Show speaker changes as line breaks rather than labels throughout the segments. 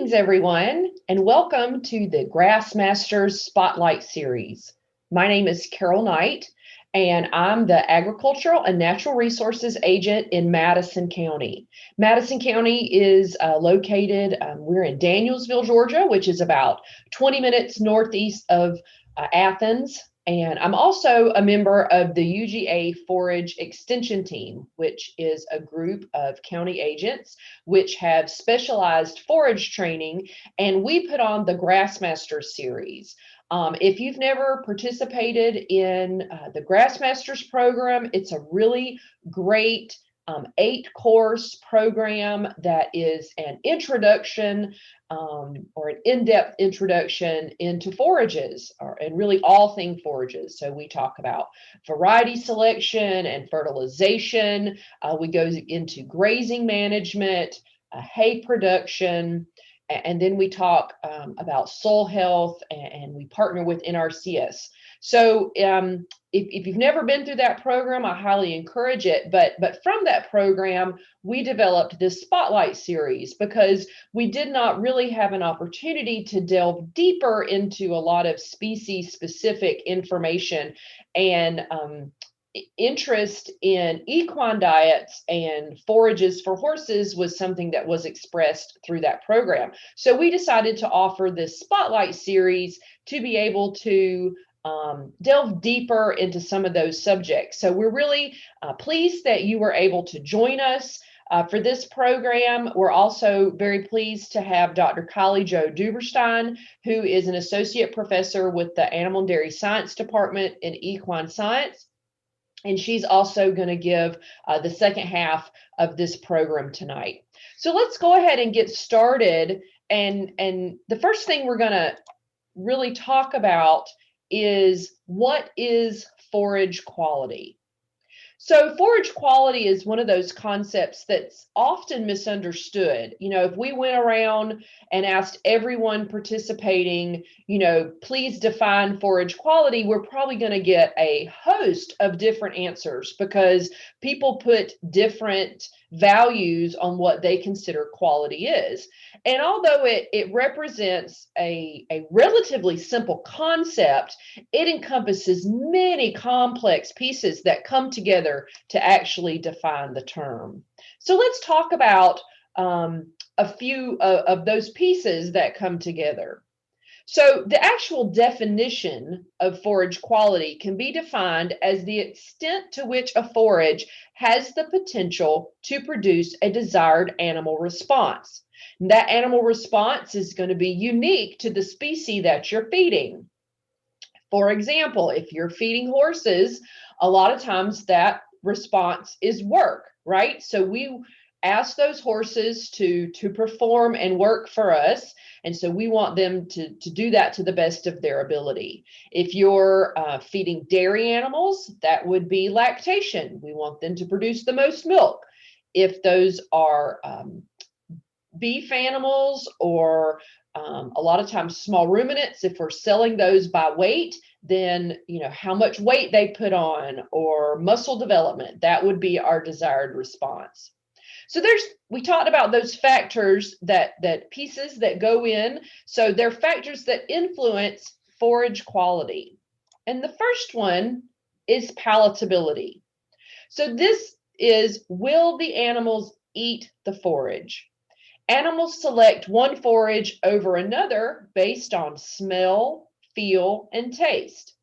Greetings, everyone, and welcome to the Grassmasters Spotlight Series. My name is Carol Knight, and I'm the Agricultural and Natural Resources Agent in Madison County. Madison County is located, we're in Danielsville, Georgia, which is about 20 minutes northeast of Athens. And I'm also a member of the UGA Forage Extension Team, which is a group of county agents which have specialized forage training, and we put on the Grassmasters series. If you've never participated in the Grassmasters program, it's a really great 8-course program that is an introduction or an in-depth introduction into forages and really all things forages. So we talk about variety selection and fertilization. We go into grazing management, hay production, and then we talk about soil health, and we partner with NRCS. So if you've never been through that program, I highly encourage it. But from that program, we developed this Spotlight series because we did not really have an opportunity to delve deeper into a lot of species-specific information, and interest in equine diets and forages for horses was something that was expressed through that program. So we decided to offer this Spotlight series to be able to delve deeper into some of those subjects. So we're really pleased that you were able to join us for this program. We're also very pleased to have Dr. Kylie Jo Duberstein, who is an associate professor with the Animal and Dairy Science Department in Equine Science. And she's also going to give the second half of this program tonight. So let's go ahead and get started. And the first thing we're going to really talk about is, what is forage quality? So forage quality is one of those concepts that's often misunderstood. You know, if we went around and asked everyone participating, please define forage quality, we're probably going to get a host of different answers because people put different values on what they consider quality is. And although it represents a relatively simple concept, it encompasses many complex pieces that come together to actually define the term. So let's talk about a few of those pieces that come together. So the actual definition of forage quality can be defined as the extent to which a forage has the potential to produce a desired animal response. And that animal response is going to be unique to the species that you're feeding. For example, if you're feeding horses, a lot of times that response is work, right? So we ask those horses to perform and work for us. And so we want them to do that to the best of their ability. If you're feeding dairy animals, that would be lactation. We want them to produce the most milk. If those are beef animals or a lot of times small ruminants, if we're selling those by weight, then how much weight they put on or muscle development, that would be our desired response. So we talked about those factors that pieces that go in. So they're factors that influence forage quality. And the first one is palatability. So this is, will the animals eat the forage? Animals select one forage over another based on smell, feel, and taste.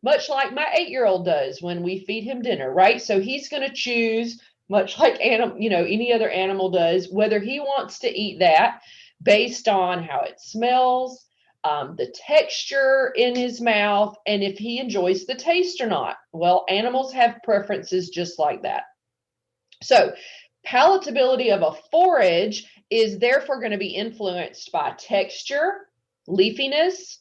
Much like my 8-year-old does when we feed him dinner, right? So he's going to choose, much like any other animal does, whether he wants to eat that based on how it smells, the texture in his mouth, and if he enjoys the taste or not. Well, animals have preferences just like that. So palatability of a forage is therefore going to be influenced by texture, leafiness,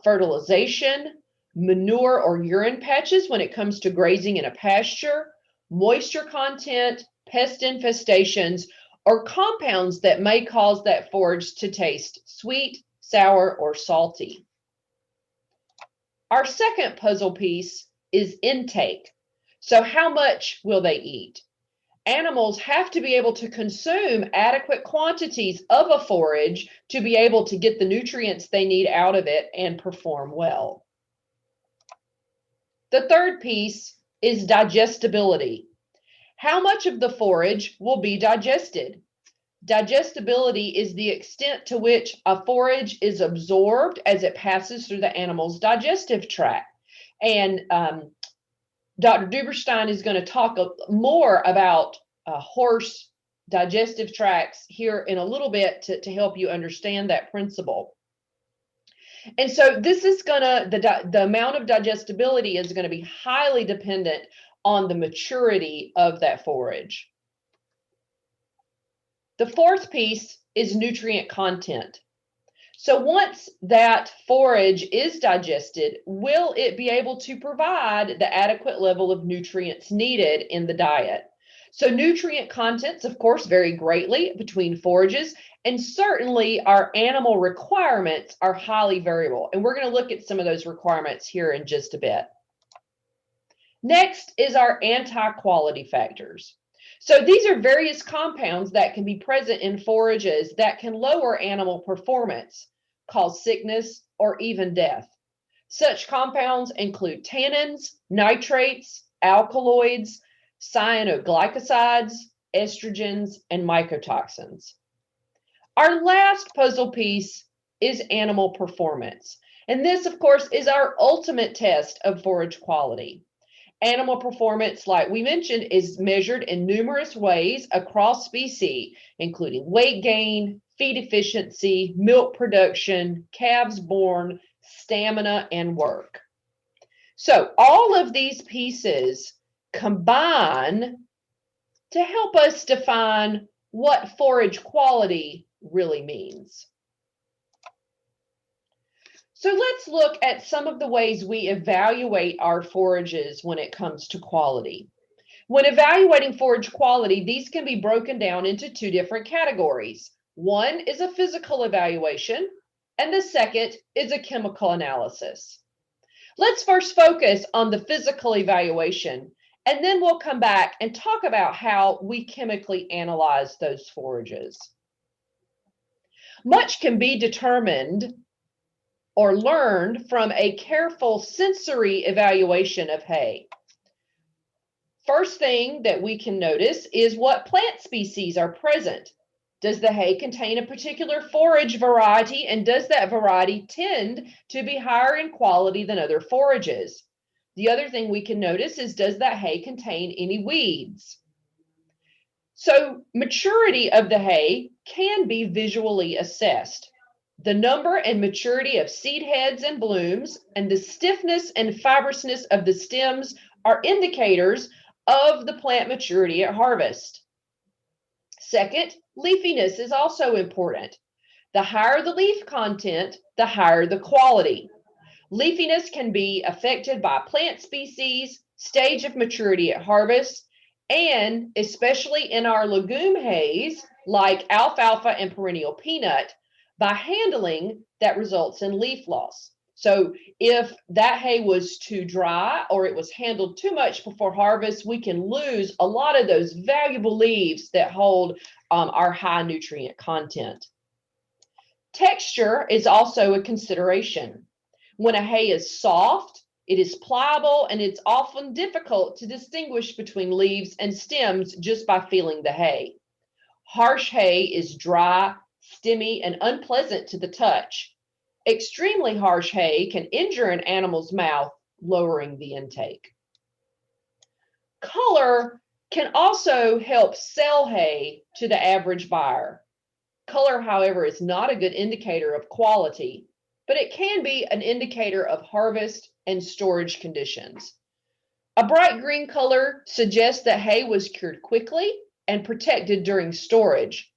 fertilization, manure or urine patches when it comes to grazing in a pasture, moisture content, pest infestations, or compounds that may cause that forage to taste sweet, sour, or salty. Our second puzzle piece is intake. So how much will they eat? Animals have to be able to consume adequate quantities of a forage to be able to get the nutrients they need out of it and perform well. The third piece is digestibility. How much of the forage will be digested? Digestibility is the extent to which a forage is absorbed as it passes through the animal's digestive tract. And Dr. Duberstein is going to talk more about horse digestive tracts here in a little bit to help you understand that principle. And so this is the amount of digestibility is going to be highly dependent on the maturity of that forage. The fourth piece is nutrient content. So once that forage is digested, will it be able to provide the adequate level of nutrients needed in the diet? So nutrient contents, of course, vary greatly between forages, and certainly our animal requirements are highly variable. And we're going to look at some of those requirements here in just a bit. Next is our anti-quality factors. So these are various compounds that can be present in forages that can lower animal performance, cause sickness, or even death. Such compounds include tannins, nitrates, alkaloids, cyanoglycosides, estrogens, and mycotoxins. Our last puzzle piece is animal performance. And this, of course, is our ultimate test of forage quality. Animal performance, like we mentioned, is measured in numerous ways across species, including weight gain, feed efficiency, milk production, calves born, stamina, and work. So all of these pieces combine to help us define what forage quality really means. So let's look at some of the ways we evaluate our forages when it comes to quality. When evaluating forage quality, these can be broken down into two different categories. One is a physical evaluation, and the second is a chemical analysis. Let's first focus on the physical evaluation, and then we'll come back and talk about how we chemically analyze those forages. Much can be determined or learned from a careful sensory evaluation of hay. First thing that we can notice is what plant species are present. Does the hay contain a particular forage variety, and does that variety tend to be higher in quality than other forages? The other thing we can notice is, does that hay contain any weeds? So maturity of the hay can be visually assessed. The number and maturity of seed heads and blooms and the stiffness and fibrousness of the stems are indicators of the plant maturity at harvest. Second, leafiness is also important. The higher the leaf content, the higher the quality. Leafiness can be affected by plant species, stage of maturity at harvest, and especially in our legume hays like alfalfa and perennial peanut, by handling that results in leaf loss. So if that hay was too dry or it was handled too much before harvest, we can lose a lot of those valuable leaves that hold our high nutrient content. Texture is also a consideration. When a hay is soft, it is pliable, and it's often difficult to distinguish between leaves and stems just by feeling the hay. Harsh hay is dry, stemmy, and unpleasant to the touch. Extremely harsh hay can injure an animal's mouth, lowering the intake. Color can also help sell hay to the average buyer. Color, however, is not a good indicator of quality, but it can be an indicator of harvest and storage conditions. A bright green color suggests that hay was cured quickly and protected during storage.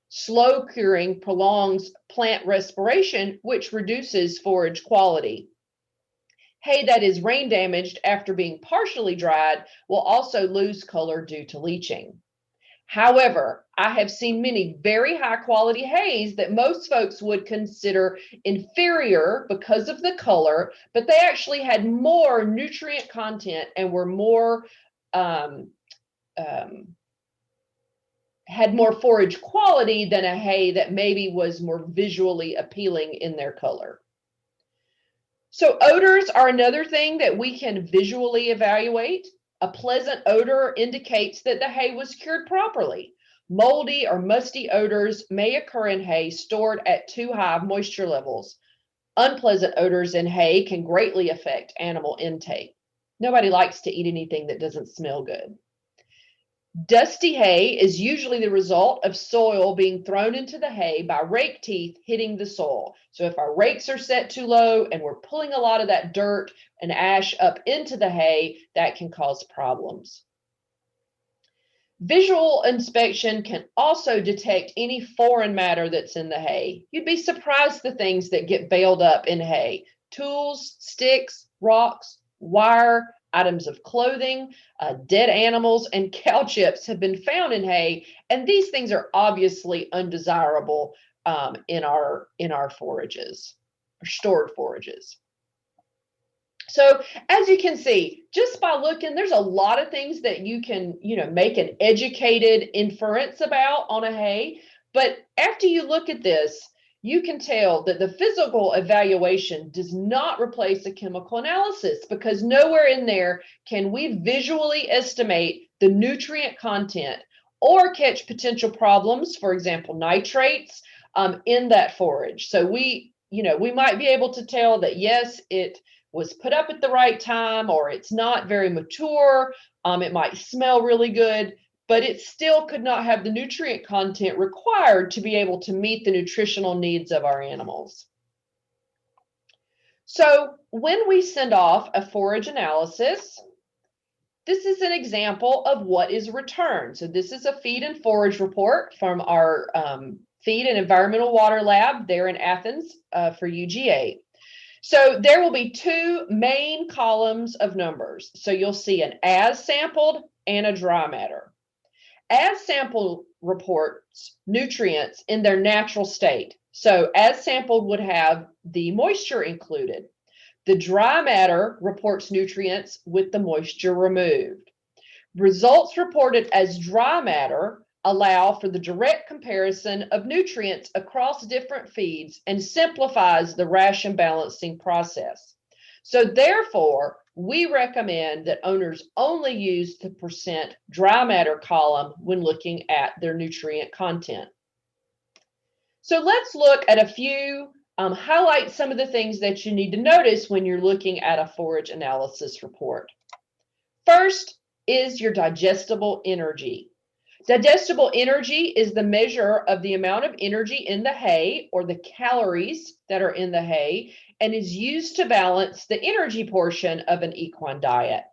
Slow curing prolongs plant respiration, which reduces forage quality. Hay that is rain damaged after being partially dried will also lose color due to leaching. However, I have seen many very high quality hays that most folks would consider inferior because of the color, but they actually had more nutrient content and were more had more forage quality than a hay that maybe was more visually appealing in their color. So odors are another thing that we can visually evaluate. A pleasant odor indicates that the hay was cured properly. Moldy or musty odors may occur in hay stored at too high moisture levels. Unpleasant odors in hay can greatly affect animal intake. Nobody likes to eat anything that doesn't smell good. Dusty hay is usually the result of soil being thrown into the hay by rake teeth hitting the soil. So if our rakes are set too low and we're pulling a lot of that dirt and ash up into the hay, that can cause problems. Visual inspection can also detect any foreign matter that's in the hay. You'd be surprised the things that get baled up in hay. Tools, sticks, rocks, wire, items of clothing, dead animals, and cow chips have been found in hay, and these things are obviously undesirable in our forages, or stored forages. So as you can see, just by looking, there's a lot of things that you can, make an educated inference about on a hay. But after you look at this, you can tell that the physical evaluation does not replace a chemical analysis, because nowhere in there can we visually estimate the nutrient content or catch potential problems, for example, nitrates, in that forage. So we might be able to tell that, yes, it was put up at the right time, or it's not very mature. It might smell really good, but it still could not have the nutrient content required to be able to meet the nutritional needs of our animals. So when we send off a forage analysis, this is an example of what is returned. So this is a feed and forage report from our Feed and Environmental Water Lab there in Athens for UGA. So there will be two main columns of numbers. So you'll see an as sampled and a dry matter. As sampled reports nutrients in their natural state. So as sampled would have the moisture included. The dry matter reports nutrients with the moisture removed. Results reported as dry matter allow for the direct comparison of nutrients across different feeds and simplifies the ration balancing process. So therefore, we recommend that owners only use the percent dry matter column when looking at their nutrient content. So let's look at a few, highlight some of the things that you need to notice when you're looking at a forage analysis report. First is your digestible energy. Digestible energy is the measure of the amount of energy in the hay, or the calories that are in the hay, and is used to balance the energy portion of an equine diet.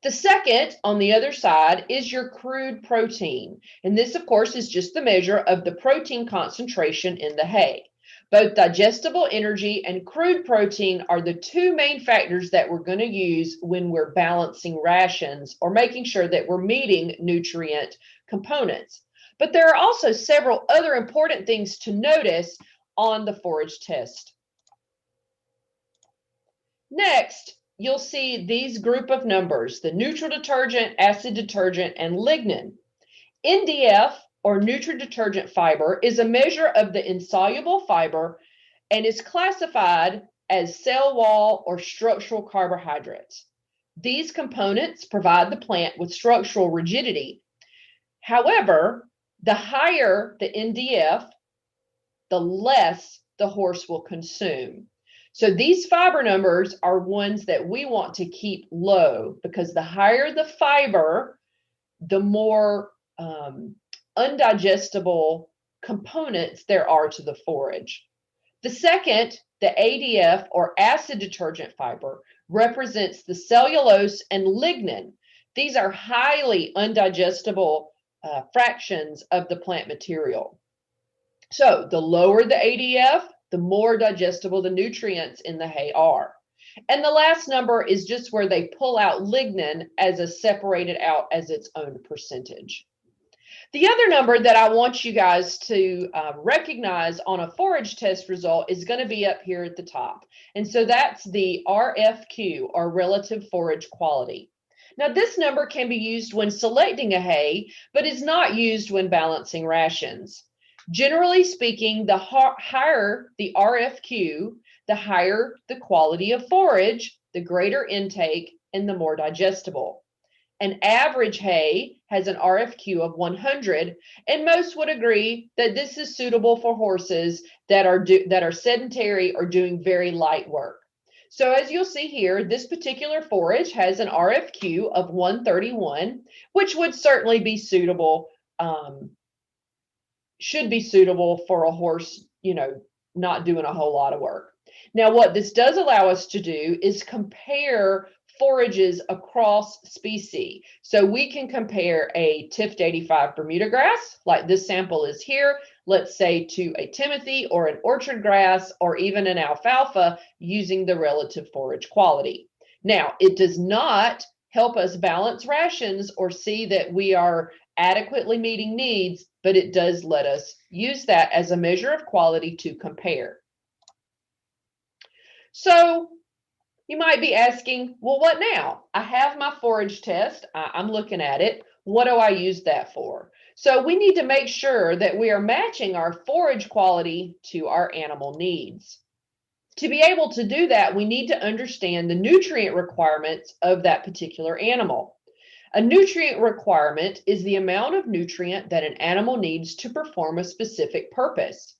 The second, on the other side, is your crude protein. And this, of course, is just the measure of the protein concentration in the hay. Both digestible energy and crude protein are the two main factors that we're going to use when we're balancing rations or making sure that we're meeting nutrient components. But there are also several other important things to notice on the forage test. Next, you'll see these group of numbers: the neutral detergent, acid detergent, and lignin. NDF, or nutrient-detergent fiber, is a measure of the insoluble fiber and is classified as cell wall or structural carbohydrates. These components provide the plant with structural rigidity. However, the higher the NDF, the less the horse will consume. So these fiber numbers are ones that we want to keep low, because the higher the fiber, the more undigestible components there are to the forage. The second, the ADF, or acid detergent fiber, represents the cellulose and lignin. These are highly undigestible fractions of the plant material. So the lower the ADF, the more digestible the nutrients in the hay are. And the last number is just where they pull out lignin as a separated out as its own percentage. The other number that I want you guys to recognize on a forage test result is going to be up here at the top. And so that's the RFQ, or relative forage quality. Now, this number can be used when selecting a hay, but is not used when balancing rations. Generally speaking, the higher the RFQ, the higher the quality of forage, the greater intake, and the more digestible. An average hay has an RFQ of 100, and most would agree that this is suitable for horses that are sedentary or doing very light work. So as you'll see here, this particular forage has an RFQ of 131, which would certainly be suitable, should be suitable for a horse, not doing a whole lot of work. Now, what this does allow us to do is compare forages across species. So we can compare a Tift 85 Bermuda grass, like this sample is here, let's say to a Timothy or an orchard grass or even an alfalfa using the relative forage quality. Now, it does not help us balance rations or see that we are adequately meeting needs, but it does let us use that as a measure of quality to compare. So you might be asking, well, what now? I have my forage test. I'm looking at it. What do I use that for? So we need to make sure that we are matching our forage quality to our animal needs. To be able to do that, we need to understand the nutrient requirements of that particular animal. A nutrient requirement is the amount of nutrient that an animal needs to perform a specific purpose.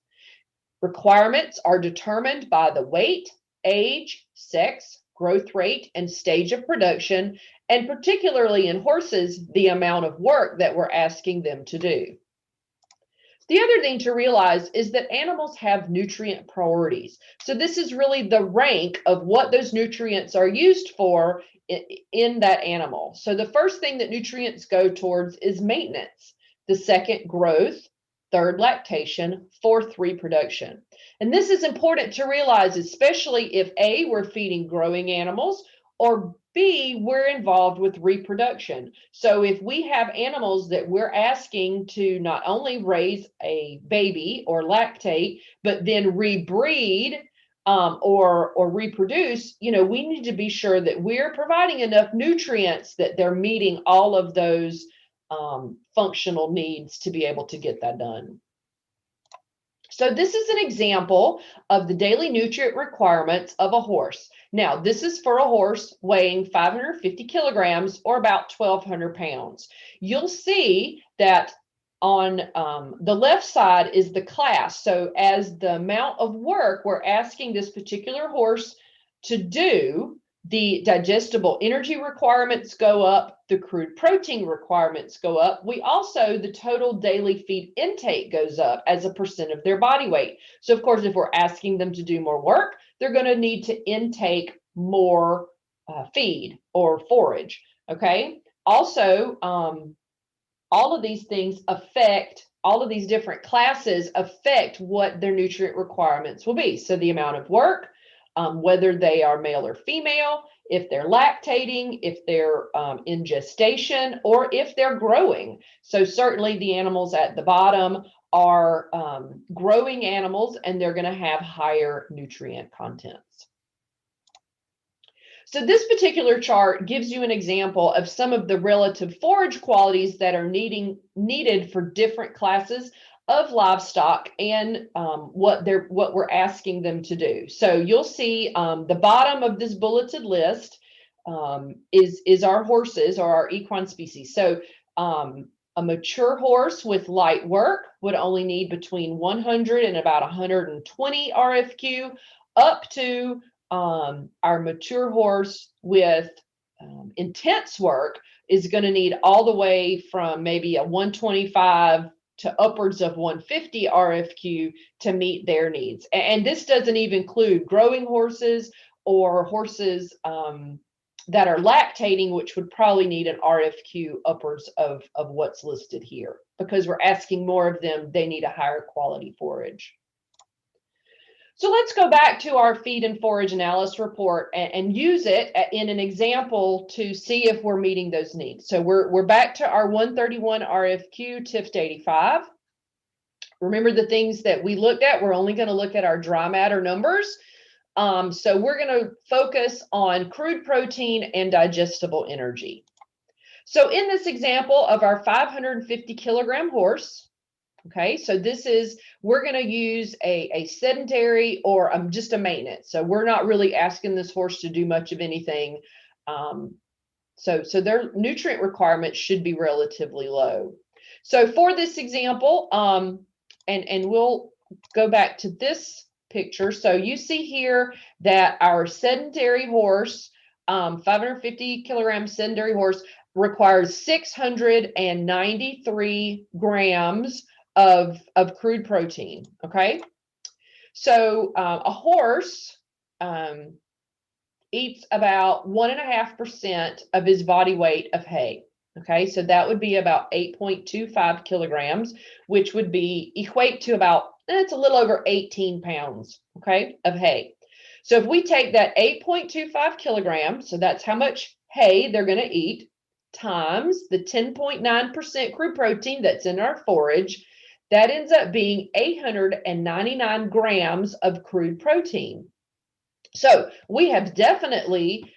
Requirements are determined by the weight, age, sex, growth rate, and stage of production, and particularly in horses, the amount of work that we're asking them to do. The other thing to realize is that animals have nutrient priorities. So this is really the rank of what those nutrients are used for in that animal. So the first thing that nutrients go towards is maintenance. The second, growth. Third, lactation. Fourth, reproduction. And this is important to realize, especially if A, we're feeding growing animals, or B, we're involved with reproduction. So if we have animals that we're asking to not only raise a baby or lactate, but then rebreed or reproduce, we need to be sure that we're providing enough nutrients that they're meeting all of those functional needs to be able to get that done. So this is an example of the daily nutrient requirements of a horse. Now, this is for a horse weighing 550 kilograms or about 1,200 pounds. You'll see that on the left side is the class. So as the amount of work we're asking this particular horse to do, the digestible energy requirements go up, the crude protein requirements go up. The total daily feed intake goes up as a percent of their body weight. So of course, if we're asking them to do more work, they're going to need to intake more feed or forage, okay? Also, all of these things affect, all of these different classes affect what their nutrient requirements will be. So the amount of work, whether they are male or female, if they're lactating, if they're in gestation, or if they're growing. So certainly the animals at the bottom are growing animals, and they're going to have higher nutrient contents. So this particular chart gives you an example of some of the relative forage qualities that are needed for different classes of livestock and what we're asking them to do. So you'll see the bottom of this bulleted list is our horses or our equine species. So a mature horse with light work would only need between 100 and about 120 RFQ, up to our mature horse with intense work is going to need all the way from maybe a 125 to upwards of 150 RFQ to meet their needs. And this doesn't even include growing horses or horses that are lactating, which would probably need an RFQ upwards of what's listed here. Because we're asking more of them, they need a higher quality forage. So let's go back to our feed and forage analysis report and use it in an example to see if we're meeting those needs. So we're back to our 131 RFQ Tift 85. Remember the things that we looked at, we're only going to look at our dry matter numbers. So we're going to focus on crude protein and digestible energy. So in this example of our 550 kilogram horse, okay, so this is, we're going to use a sedentary or just a maintenance. So we're not really asking this horse to do much of anything. So their nutrient requirements should be relatively low. So for this example, and we'll go back to this picture. So you see here that our sedentary horse, 550 kilogram sedentary horse, requires 693 grams of crude protein. Okay, so a horse eats about 1.5% of his body weight of hay. Okay, so that would be about 8.25 kilograms, which would be equate to about, it's a little over 18 pounds, okay, of hay. So if we take that 8.25 kilograms, so that's how much hay they're going to eat, times the 10.9% crude protein that's in our forage, that ends up being 899 grams of crude protein. So we have definitely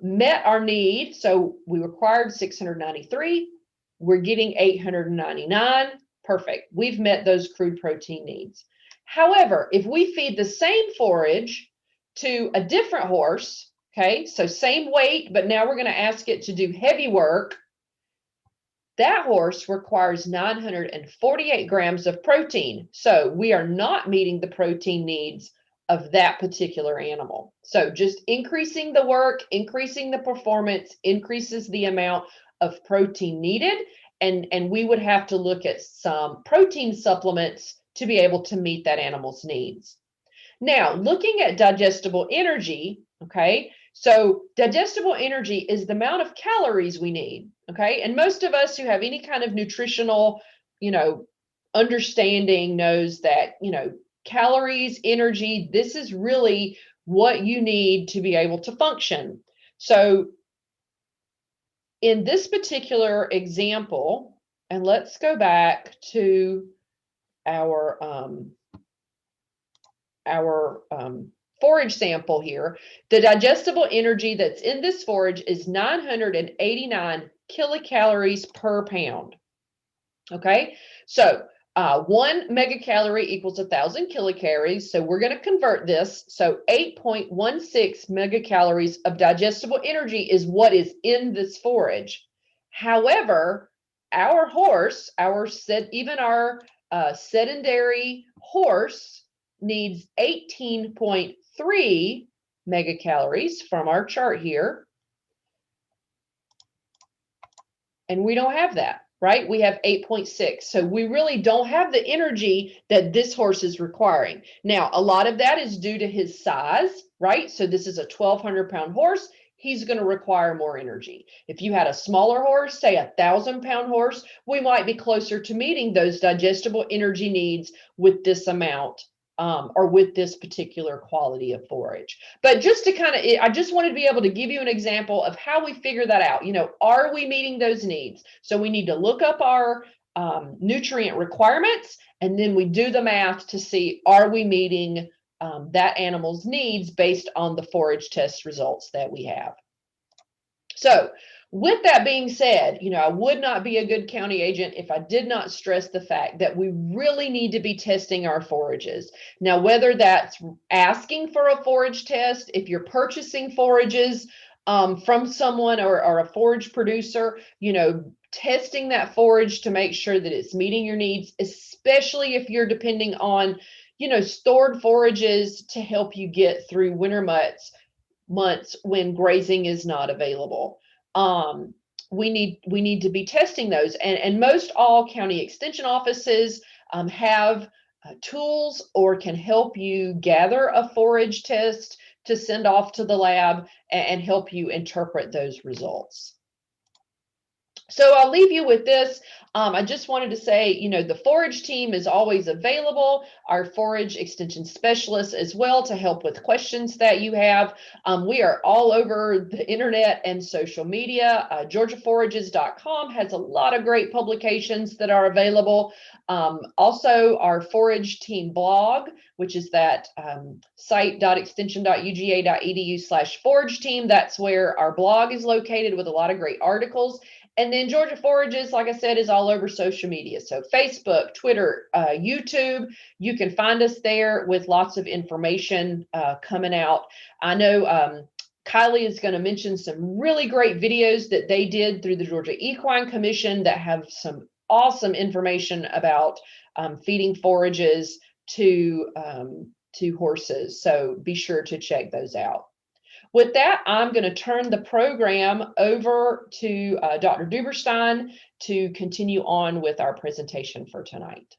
met our need. So we required 693. We're getting 899. Perfect. We've met those crude protein needs. However, if we feed the same forage to a different horse, okay, so same weight, but now we're going to ask it to do heavy work, that horse requires 948 grams of protein. So we are not meeting the protein needs of that particular animal. So just increasing the work, increasing the performance, increases the amount of protein needed. And we would have to look at some protein supplements to be able to meet that animal's needs. Now, looking at digestible energy, okay, so digestible energy is the amount of calories we need, okay? And most of us who have any kind of nutritional, understanding knows that, calories, energy, this is really what you need to be able to function. So in this particular example, and let's go back to our forage sample here, the digestible energy that's in this forage is 989 kilocalories per pound. Okay, so 1 megacalorie equals 1,000 kilocalories. So we're going to convert this. So 8.16 megacalories of digestible energy is what is in this forage. However, our horse, even our sedentary horse needs 18.3 megacalories from our chart here. And we don't have that. Right? We have 8.6. So we really don't have the energy that this horse is requiring. Now, a lot of that is due to his size, right? So this is a 1,200-pound horse. He's going to require more energy. If you had a smaller horse, say a 1,000-pound horse, we might be closer to meeting those digestible energy needs with this amount or with this particular quality of forage. But just to I just wanted to be able to give you an example of how we figure that out. Are we meeting those needs? So we need to look up our nutrient requirements, and then we do the math to see, are we meeting that animal's needs based on the forage test results that we have. So with that being said, I would not be a good county agent if I did not stress the fact that we really need to be testing our forages. Now, whether that's asking for a forage test, if you're purchasing forages from someone or a forage producer, testing that forage to make sure that it's meeting your needs, especially if you're depending on, stored forages to help you get through winter months when grazing is not available. We need to be testing those, and most all county extension offices have tools or can help you gather a forage test to send off to the lab and help you interpret those results. So I'll leave you with this. I just wanted to say, the forage team is always available, our forage extension specialists as well, to help with questions that you have. We are all over the internet and social media. GeorgiaForages.com has a lot of great publications that are available. Also, our forage team blog, which is that site.extension.uga.edu/forage team. That's where our blog is located with a lot of great articles. And then Georgia Forages, like I said, is all over social media. So Facebook, Twitter, YouTube, you can find us there with lots of information coming out. I know Kylie is going to mention some really great videos that they did through the Georgia Equine Commission that have some awesome information about feeding forages to horses. So be sure to check those out. With that, I'm going to turn the program over to Dr. Duberstein to continue on with our presentation for tonight.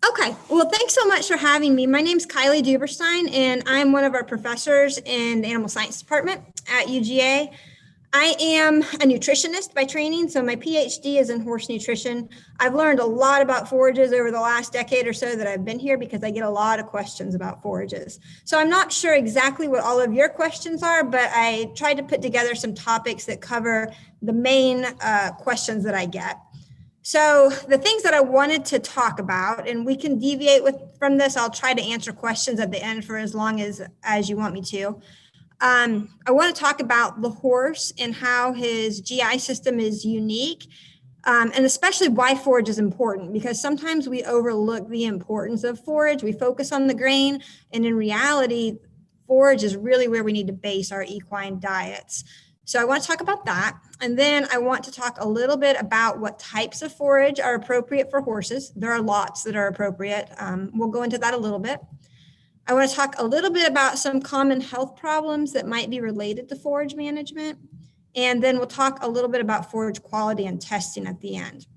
Okay, well, thanks so much for having me. My name's Kylie Duberstein, and I'm one of our professors in the Animal Science Department at UGA. I am a nutritionist by training, so my PhD is in horse nutrition. I've learned a lot about forages over the last decade or so that I've been here because I get a lot of questions about forages. So I'm not sure exactly what all of your questions are, but I tried to put together some topics that cover the main questions that I get. So the things that I wanted to talk about, and we can deviate from this, I'll try to answer questions at the end for as long as you want me to. I want to talk about the horse and how his GI system is unique, and especially why forage is important, because sometimes we overlook the importance of forage. We focus on the grain, and in reality, forage is really where we need to base our equine diets. So I want to talk about that. And then I want to talk a little bit about what types of forage are appropriate for horses. There are lots that are appropriate. We'll go into that a little bit. I want to talk a little bit about some common health problems that might be related to forage management. And then we'll talk a little bit about forage quality and testing at the end.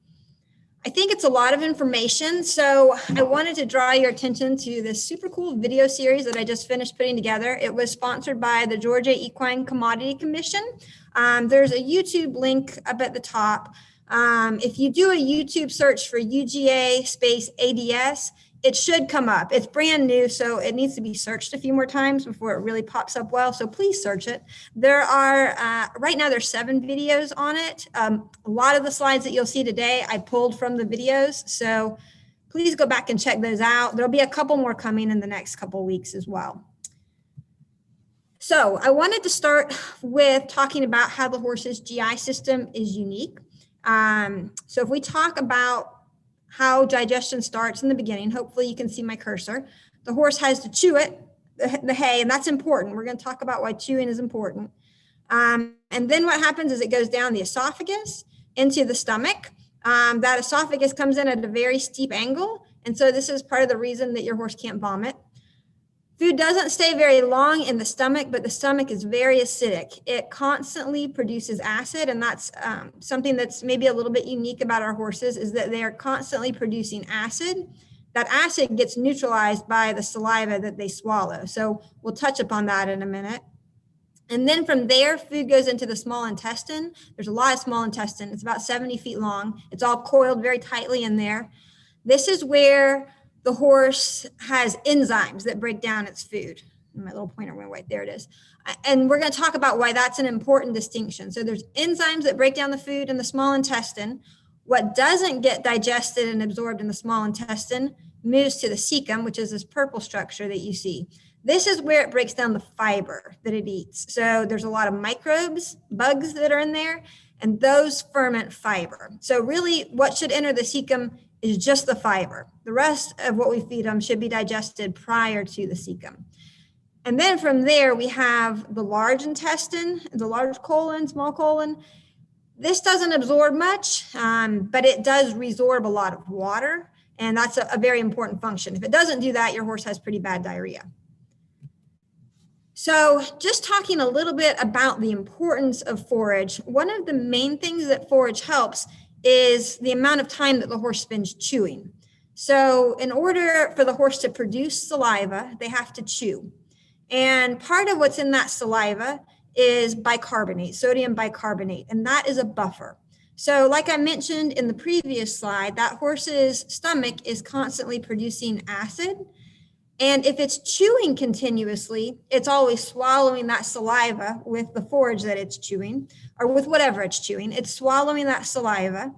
I think it's a lot of information, so I wanted to draw your attention to this super cool video series that I just finished putting together. It was sponsored by the Georgia Equine Commodity Commission. There's a YouTube link up at the top. If you do a YouTube search for UGA space ADS, it should come up. It's brand new, so it needs to be searched a few more times before it really pops up well, so please search it. There are, right now there's 7 videos on it. A lot of the slides that you'll see today, I pulled from the videos, so please go back and check those out. There'll be a couple more coming in the next couple weeks as well. So I wanted to start with talking about how the horse's GI system is unique. So if we talk about how digestion starts in the beginning, hopefully you can see my cursor. The horse has to chew it, the hay, and that's important. We're going to talk about why chewing is important. And then what happens is it goes down the esophagus into the stomach. That esophagus comes in at a very steep angle. And so this is part of the reason that your horse can't vomit. Food doesn't stay very long in the stomach, but the stomach is very acidic. It constantly produces acid, and that's something that's maybe a little bit unique about our horses, is that they are constantly producing acid. That acid gets neutralized by the saliva that they swallow. So we'll touch upon that in a minute. And then from there, food goes into the small intestine. There's a lot of small intestine. It's about 70 feet long. It's all coiled very tightly in there. This is where the horse has enzymes that break down its food. My little pointer went right there, it is. And we're going to talk about why that's an important distinction. So there's enzymes that break down the food in the small intestine. What doesn't get digested and absorbed in the small intestine moves to the cecum, which is this purple structure that you see. This is where it breaks down the fiber that it eats. So there's a lot of microbes, bugs that are in there, and those ferment fiber. So really what should enter the cecum is just the fiber. The rest of what we feed them should be digested prior to the cecum. And then from there, we have the large intestine, the large colon, small colon. This doesn't absorb much, but it does resorb a lot of water, and that's a very important function. If it doesn't do that, your horse has pretty bad diarrhea. So just talking a little bit about the importance of forage, one of the main things that forage helps is the amount of time that the horse spends chewing. So in order for the horse to produce saliva, they have to chew. And part of what's in that saliva is bicarbonate, sodium bicarbonate, and that is a buffer. So like I mentioned in the previous slide, that horse's stomach is constantly producing acid. And if it's chewing continuously, it's always swallowing that saliva with the forage that it's chewing, or with whatever it's chewing. It's swallowing that saliva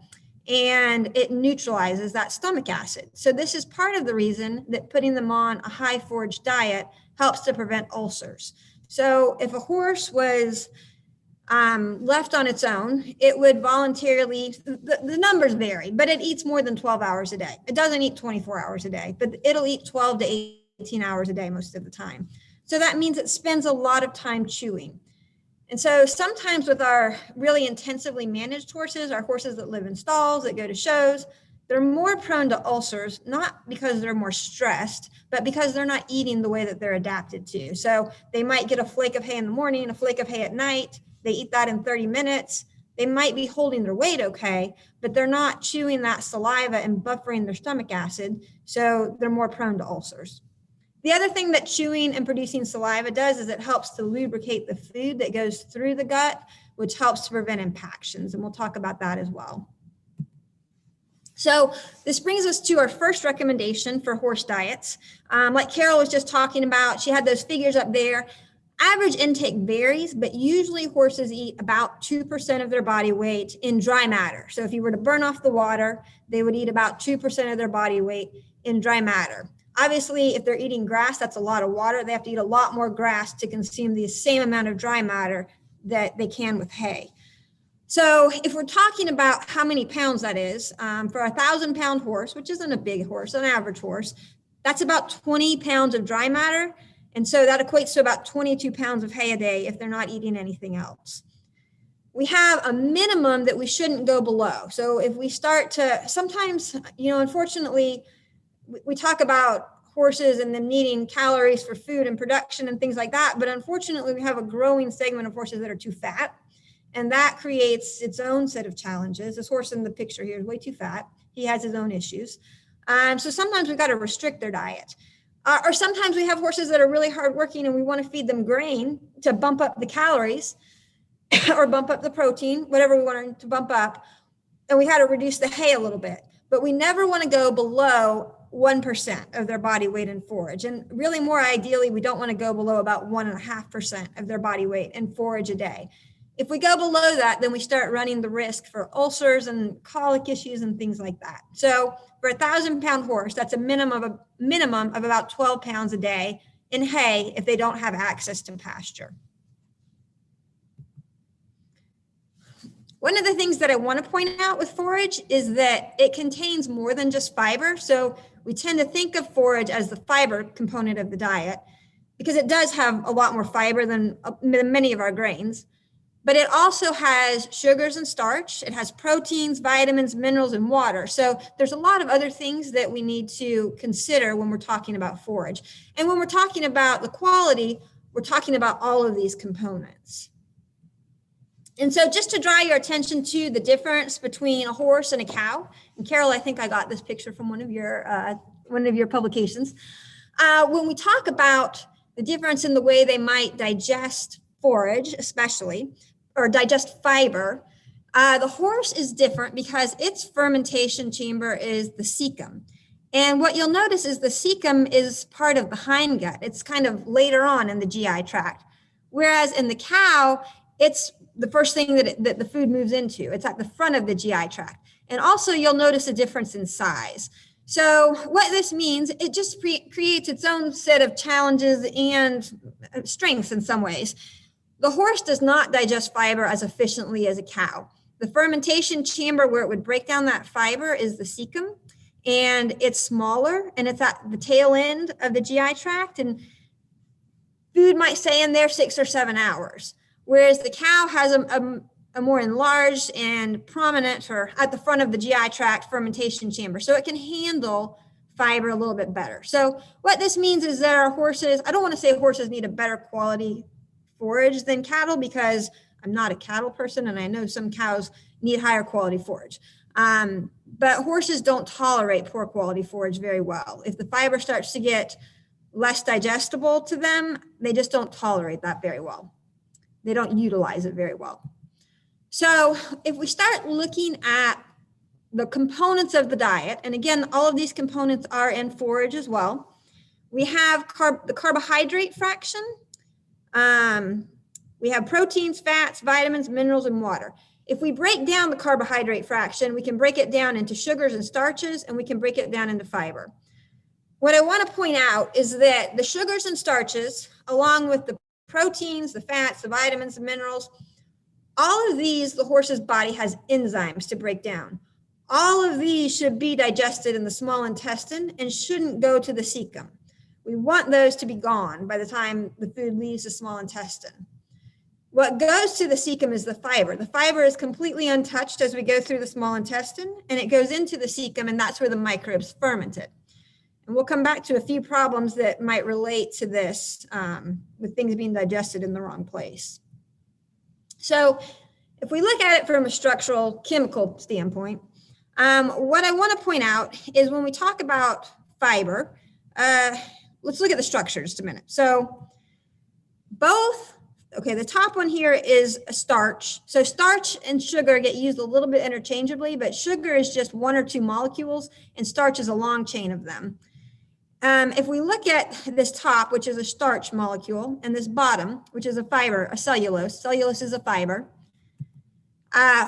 and it neutralizes that stomach acid. So this is part of the reason that putting them on a high forage diet helps to prevent ulcers. So if a horse was left on its own, it would voluntarily, the numbers vary, but it eats more than 12 hours a day. It doesn't eat 24 hours a day, but it'll eat 12 to 18 hours a day most of the time. So that means it spends a lot of time chewing. And so sometimes with our really intensively managed horses, our horses that live in stalls, that go to shows, they're more prone to ulcers, not because they're more stressed, but because they're not eating the way that they're adapted to. So they might get a flake of hay in the morning, a flake of hay at night. They eat that in 30 minutes. They might be holding their weight okay, but they're not chewing that saliva and buffering their stomach acid. So they're more prone to ulcers. The other thing that chewing and producing saliva does is it helps to lubricate the food that goes through the gut, which helps to prevent impactions. And we'll talk about that as well. So this brings us to our first recommendation for horse diets. Like Carol was just talking about, she had those figures up there. Average intake varies, but usually horses eat about 2% of their body weight in dry matter. So if you were to burn off the water, they would eat about 2% of their body weight in dry matter. Obviously, if they're eating grass, that's a lot of water. They have to eat a lot more grass to consume the same amount of dry matter that they can with hay. So if we're talking about how many pounds that is, for a 1,000-pound horse, which isn't a big horse, an average horse, that's about 20 pounds of dry matter. And so that equates to about 22 pounds of hay a day if they're not eating anything else. We have a minimum that we shouldn't go below. So if we start to, sometimes, unfortunately, we talk about horses and them needing calories for food and production and things like that. But unfortunately, we have a growing segment of horses that are too fat. And that creates its own set of challenges. This horse in the picture here is way too fat. He has his own issues. So sometimes we've got to restrict their diet. Or sometimes we have horses that are really hardworking and we want to feed them grain to bump up the calories or bump up the protein, whatever we want to bump up. And we had to reduce the hay a little bit. But we never want to go below 1% of their body weight in forage. And really more ideally, we don't want to go below about 1.5% of their body weight in forage a day. If we go below that, then we start running the risk for ulcers and colic issues and things like that. So for a 1,000-pound horse, that's a minimum of about 12 pounds a day in hay if they don't have access to pasture. One of the things that I want to point out with forage is that it contains more than just fiber. So we tend to think of forage as the fiber component of the diet because it does have a lot more fiber than many of our grains. But it also has sugars and starch. It has proteins, vitamins, minerals, and water. So there's a lot of other things that we need to consider when we're talking about forage. And when we're talking about the quality, we're talking about all of these components. And so just to draw your attention to the difference between a horse and a cow, and Carol, I think I got this picture from one of your publications. When we talk about the difference in the way they might digest forage, especially, or digest fiber, the horse is different because its fermentation chamber is the cecum. And what you'll notice is the cecum is part of the hindgut. It's kind of later on in the GI tract. Whereas in the cow, it's the first thing that the food moves into. It's at the front of the GI tract. And also you'll notice a difference in size. So what this means, it just creates its own set of challenges and strengths in some ways. The horse does not digest fiber as efficiently as a cow. The fermentation chamber where it would break down that fiber is the cecum, and it's smaller and it's at the tail end of the GI tract, and food might stay in there 6 or 7 hours. Whereas the cow has a more enlarged and prominent, or at the front of the GI tract, fermentation chamber. So it can handle fiber a little bit better. So what this means is that our horses, I don't want to say horses need a better quality forage than cattle because I'm not a cattle person and I know some cows need higher quality forage. But horses don't tolerate poor quality forage very well. If the fiber starts to get less digestible to them, they just don't tolerate that very well. They don't utilize it very well. So if we start looking at the components of the diet, and again, all of these components are in forage as well, we have the carbohydrate fraction. We have proteins, fats, vitamins, minerals, and water. If we break down the carbohydrate fraction, we can break it down into sugars and starches, and we can break it down into fiber. What I want to point out is that the sugars and starches, along with the proteins, the fats, the vitamins, the minerals, All of these, the horse's body has enzymes to break down. All of these should be digested in the small intestine and shouldn't go to the cecum. We want those to be gone by the time the food leaves the small intestine. What goes to the cecum is the fiber. The fiber is completely untouched as we go through the small intestine, and it goes into the cecum, and that's where the microbes ferment it. And we'll come back to a few problems that might relate to this with things being digested in the wrong place. So if we look at it from a structural chemical standpoint, what I want to point out is when we talk about fiber, let's look at the structure just a minute. So the top one here is a starch. So starch and sugar get used a little bit interchangeably, but sugar is just one or two molecules and starch is a long chain of them. If we look at this top, which is a starch molecule, and this bottom, which is a fiber, a cellulose is a fiber,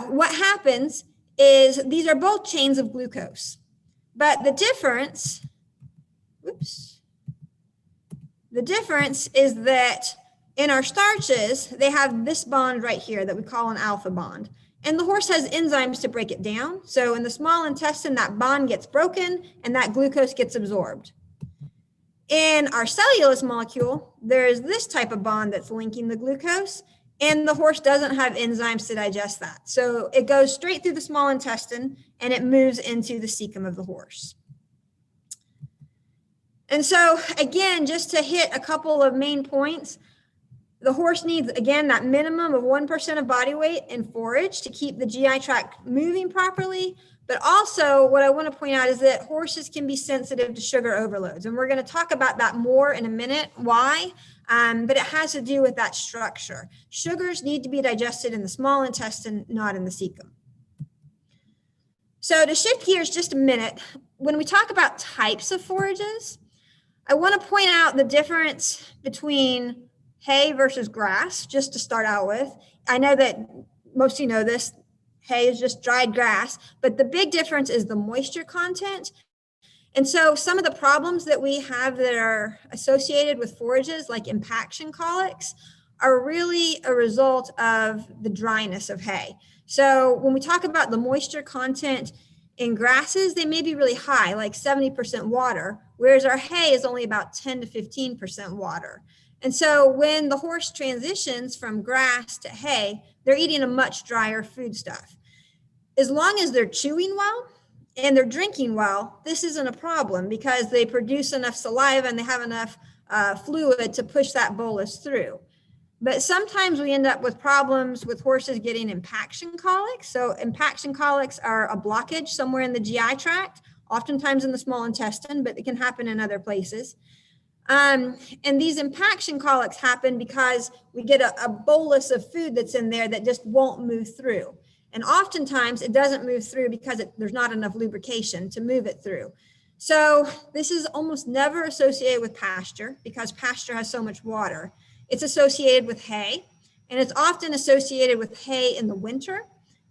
what happens is these are both chains of glucose, but the difference is that in our starches, they have this bond right here that we call an alpha bond. And the horse has enzymes to break it down. So in the small intestine, that bond gets broken and that glucose gets absorbed. In our cellulose molecule, there is this type of bond that's linking the glucose, and the horse doesn't have enzymes to digest that. So it goes straight through the small intestine and it moves into the cecum of the horse. And so again, just to hit a couple of main points, the horse needs, again, that minimum of 1% of body weight in forage to keep the GI tract moving properly. But also what I want to point out is that horses can be sensitive to sugar overloads. And we're going to talk about that more in a minute, why, but it has to do with that structure. Sugars need to be digested in the small intestine, not in the cecum. So to shift gears just a minute, when we talk about types of forages, I want to point out the difference between hay versus grass, just to start out with. I know that most of you know this, hay is just dried grass, but the big difference is the moisture content. And so some of the problems that we have that are associated with forages, like impaction colics, are really a result of the dryness of hay. So when we talk about the moisture content in grasses, they may be really high, like 70% water, whereas our hay is only about 10 to 15% water. And so when the horse transitions from grass to hay, they're eating a much drier foodstuff. As long as they're chewing well and they're drinking well, this isn't a problem because they produce enough saliva and they have enough fluid to push that bolus through. But sometimes we end up with problems with horses getting impaction colics. So impaction colics are a blockage somewhere in the GI tract, oftentimes in the small intestine, but it can happen in other places. And these impaction colics happen because we get a bolus of food that's in there that just won't move through. And oftentimes it doesn't move through because there's not enough lubrication to move it through. So this is almost never associated with pasture because pasture has so much water. It's associated with hay, and it's often associated with hay in the winter.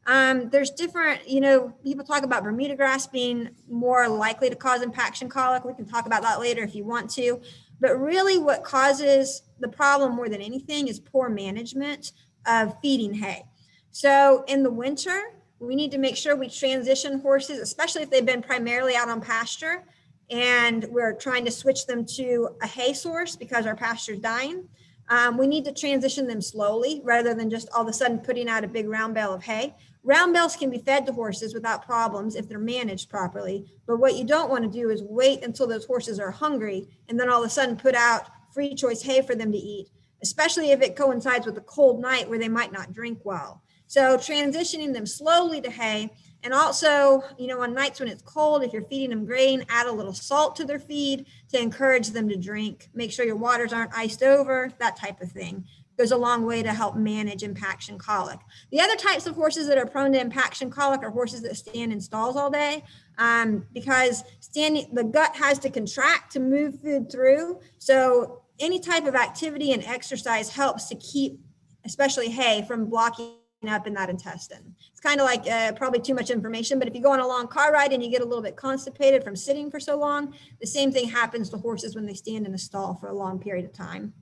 There's different, people talk about Bermuda grass being more likely to cause impaction colic. We can talk about that later if you want to. But really what causes the problem more than anything is poor management of feeding hay. So in the winter, we need to make sure we transition horses, especially if they've been primarily out on pasture, and we're trying to switch them to a hay source because our pasture's dying. We need to transition them slowly rather than just all of a sudden putting out a big round bale of hay. Round bales can be fed to horses without problems if they're managed properly. But what you don't want to do is wait until those horses are hungry and then all of a sudden put out free choice hay for them to eat, especially if it coincides with a cold night where they might not drink well. So transitioning them slowly to hay, and also, on nights when it's cold, if you're feeding them grain, add a little salt to their feed to encourage them to drink. Make sure your waters aren't iced over, that type of thing. Goes a long way to help manage impaction colic. The other types of horses that are prone to impaction colic are horses that stand in stalls all day because the gut has to contract to move food through. So any type of activity and exercise helps to keep, especially hay, from blocking up in that intestine. It's kind of like probably too much information, but if you go on a long car ride and you get a little bit constipated from sitting for so long, the same thing happens to horses when they stand in a stall for a long period of time.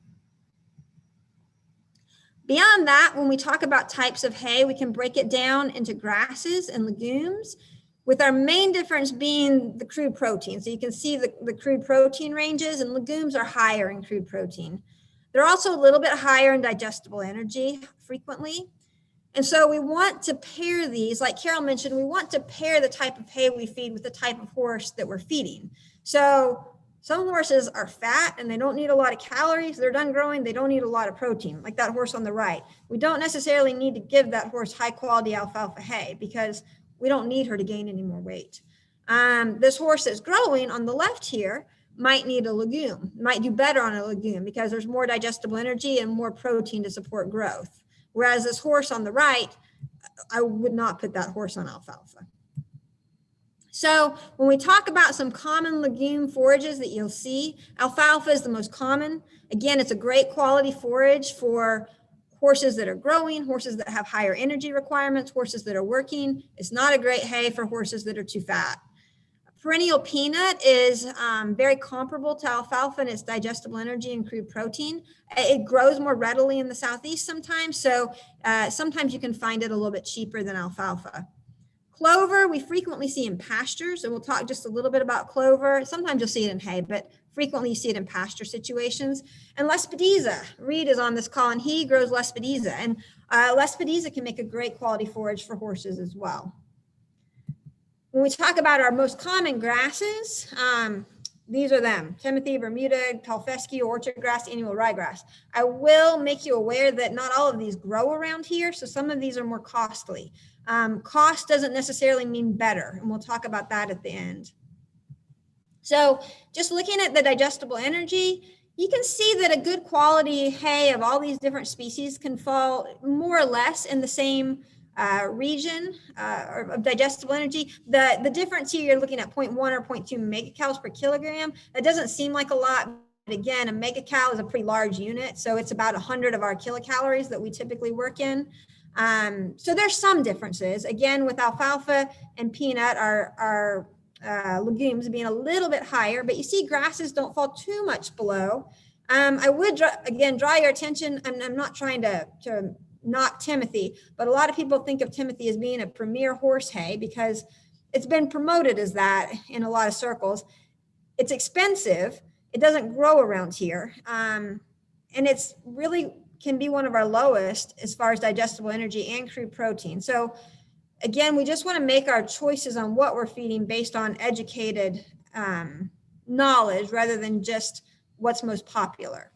Beyond that, when we talk about types of hay, we can break it down into grasses and legumes, with our main difference being the crude protein. So you can see the crude protein ranges, and legumes are higher in crude protein. They're also a little bit higher in digestible energy frequently. And so we want to pair these, like Carol mentioned, we want to pair the type of hay we feed with the type of horse that we're feeding. So some horses are fat and they don't need a lot of calories. They're done growing, they don't need a lot of protein, like that horse on the right. We don't necessarily need to give that horse high quality alfalfa hay because we don't need her to gain any more weight. This horse that's growing on the left here might need a legume, might do better on a legume because there's more digestible energy and more protein to support growth. Whereas this horse on the right, I would not put that horse on alfalfa. So when we talk about some common legume forages that you'll see, alfalfa is the most common. Again, it's a great quality forage for horses that are growing, horses that have higher energy requirements, horses that are working. It's not a great hay for horses that are too fat. Perennial peanut is very comparable to alfalfa in its digestible energy and crude protein. It grows more readily in the Southeast sometimes, so sometimes you can find it a little bit cheaper than alfalfa. Clover, we frequently see in pastures, and we'll talk just a little bit about clover. Sometimes you'll see it in hay, but frequently you see it in pasture situations. And Lespedeza, Reed is on this call, and he grows Lespedeza. And Lespedeza can make a great quality forage for horses as well. When we talk about our most common grasses, these are them: Timothy, Bermuda, tall fescue, orchard grass, annual ryegrass. I will make you aware that not all of these grow around here, so some of these are more costly. Cost doesn't necessarily mean better, and we'll talk about that at the end. So just looking at the digestible energy, you can see that a good quality hay of all these different species can fall more or less in the same region of digestible energy. The difference here, you're looking at 0.1 or 0.2 megacalories per kilogram. That doesn't seem like a lot, but again, a megacal is a pretty large unit, so it's about 100 of our kilocalories that we typically work in. So there's some differences. Again, with alfalfa and peanut, our legumes being a little bit higher, but you see grasses don't fall too much below. I would, again, draw your attention, and I'm not trying to knock Timothy, but a lot of people think of Timothy as being a premier horse hay because it's been promoted as that in a lot of circles. It's expensive. It doesn't grow around here. And it's really can be one of our lowest as far as digestible energy and crude protein. So again, we just want to make our choices on what we're feeding based on educated knowledge rather than just what's most popular.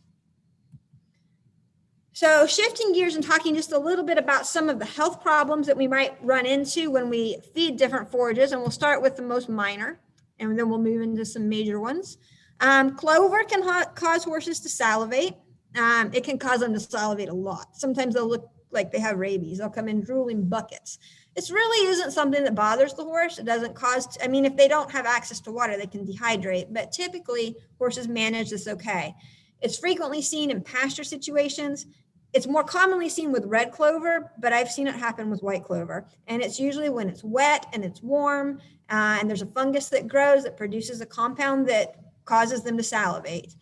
So shifting gears and talking just a little bit about some of the health problems that we might run into when we feed different forages, and we'll start with the most minor, and then we'll move into some major ones. Clover can cause horses to salivate. It can cause them to salivate a lot. Sometimes they'll look like they have rabies. They'll come in drooling buckets. This really isn't something that bothers the horse. It doesn't cause, I mean, if they don't have access to water, they can dehydrate, but typically horses manage this okay. It's frequently seen in pasture situations. It's more commonly seen with red clover, but I've seen it happen with white clover. And it's usually when it's wet and it's warm and there's a fungus that grows that produces a compound that causes them to salivate.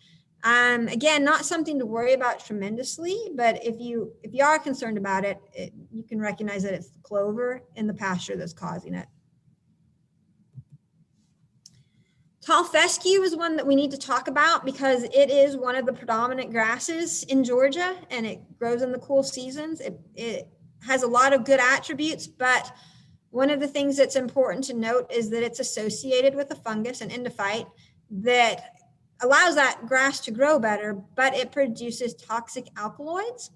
Again, not something to worry about tremendously, but if you are concerned about it, you can recognize that it's the clover in the pasture that's causing it. Tall fescue is one that we need to talk about because it is one of the predominant grasses in Georgia, and it grows in the cool seasons. It has a lot of good attributes, but one of the things that's important to note is that it's associated with a fungus, an endophyte, that allows that grass to grow better, but it produces toxic alkaloids.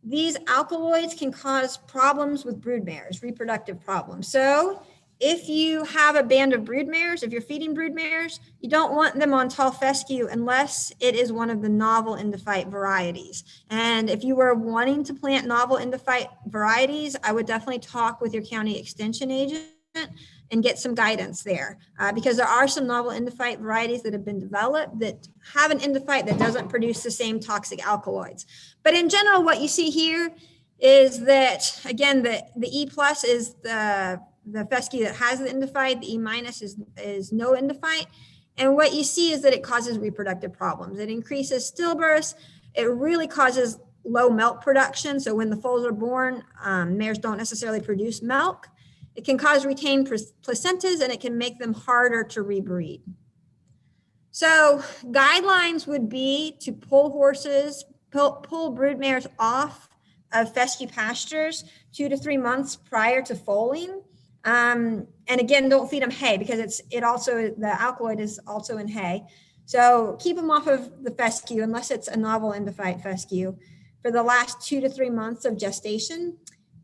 These alkaloids can cause problems with broodmares, reproductive problems. So if you have a band of broodmares, if you're feeding broodmares, you don't want them on tall fescue unless it is one of the novel endophyte varieties. And if you were wanting to plant novel endophyte varieties, I would definitely talk with your county extension agent and get some guidance there because there are some novel endophyte varieties that have been developed that have an endophyte that doesn't produce the same toxic alkaloids. But in general, what you see here is that, again, the E plus is the fescue that has the endophyte, the E minus is no endophyte. And what you see is that it causes reproductive problems. It increases stillbirths. It really causes low milk production. So when the foals are born, mares don't necessarily produce milk. It can cause retained placentas, and it can make them harder to rebreed. So guidelines would be to pull brood mares off of fescue pastures 2 to 3 months prior to foaling. And again, don't feed them hay, because the alkaloid is also in hay. So keep them off of the fescue unless it's a novel endophyte fescue for the last 2 to 3 months of gestation.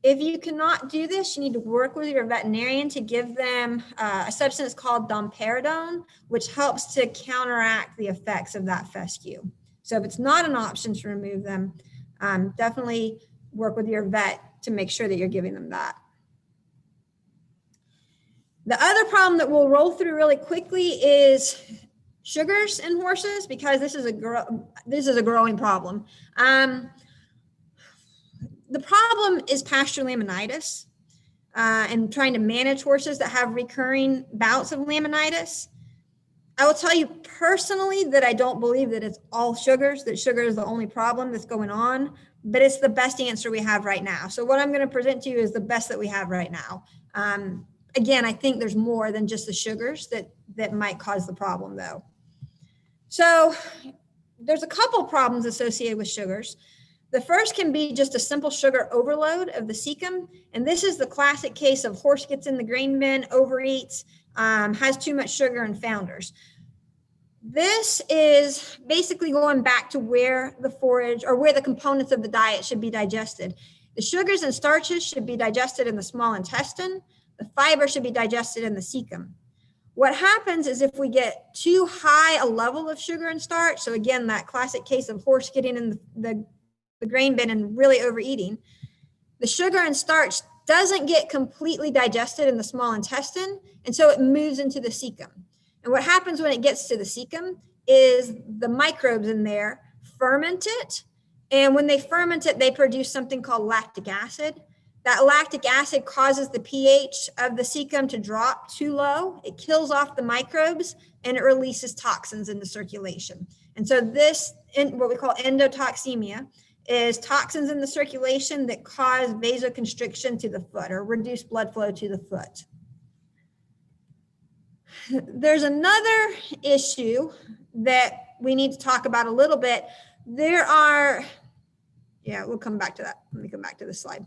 If you cannot do this, you need to work with your veterinarian to give them a substance called domperidone, which helps to counteract the effects of that fescue. So if it's not an option to remove them, definitely work with your vet to make sure that you're giving them that. The other problem that we'll roll through really quickly is sugars in horses, because this is a growing problem. The problem is pasture laminitis, and trying to manage horses that have recurring bouts of laminitis. I will tell you personally that I don't believe that it's all sugars, that sugar is the only problem that's going on, but it's the best answer we have right now. So what I'm going to present to you is the best that we have right now. Again, I think there's more than just the sugars that might cause the problem, though. So there's a couple problems associated with sugars. The first can be just a simple sugar overload of the cecum. And this is the classic case of horse gets in the grain bin, overeats, has too much sugar, and founders. This is basically going back to where the forage or where the components of the diet should be digested. The sugars and starches should be digested in the small intestine. The fiber should be digested in the cecum. What happens is if we get too high a level of sugar and starch, so again, that classic case of horse getting in the grain bin and really overeating, the sugar and starch doesn't get completely digested in the small intestine, and so it moves into the cecum. And what happens when it gets to the cecum is the microbes in there ferment it, and when they ferment it, they produce something called lactic acid. That lactic acid causes the pH of the cecum to drop too low. It kills off the microbes, and it releases toxins into circulation. And so this, what we call endotoxemia, is toxins in the circulation that cause vasoconstriction to the foot or reduce blood flow to the foot. There's another issue that we need to talk about a little bit. We'll come back to that. Let me come back to this slide.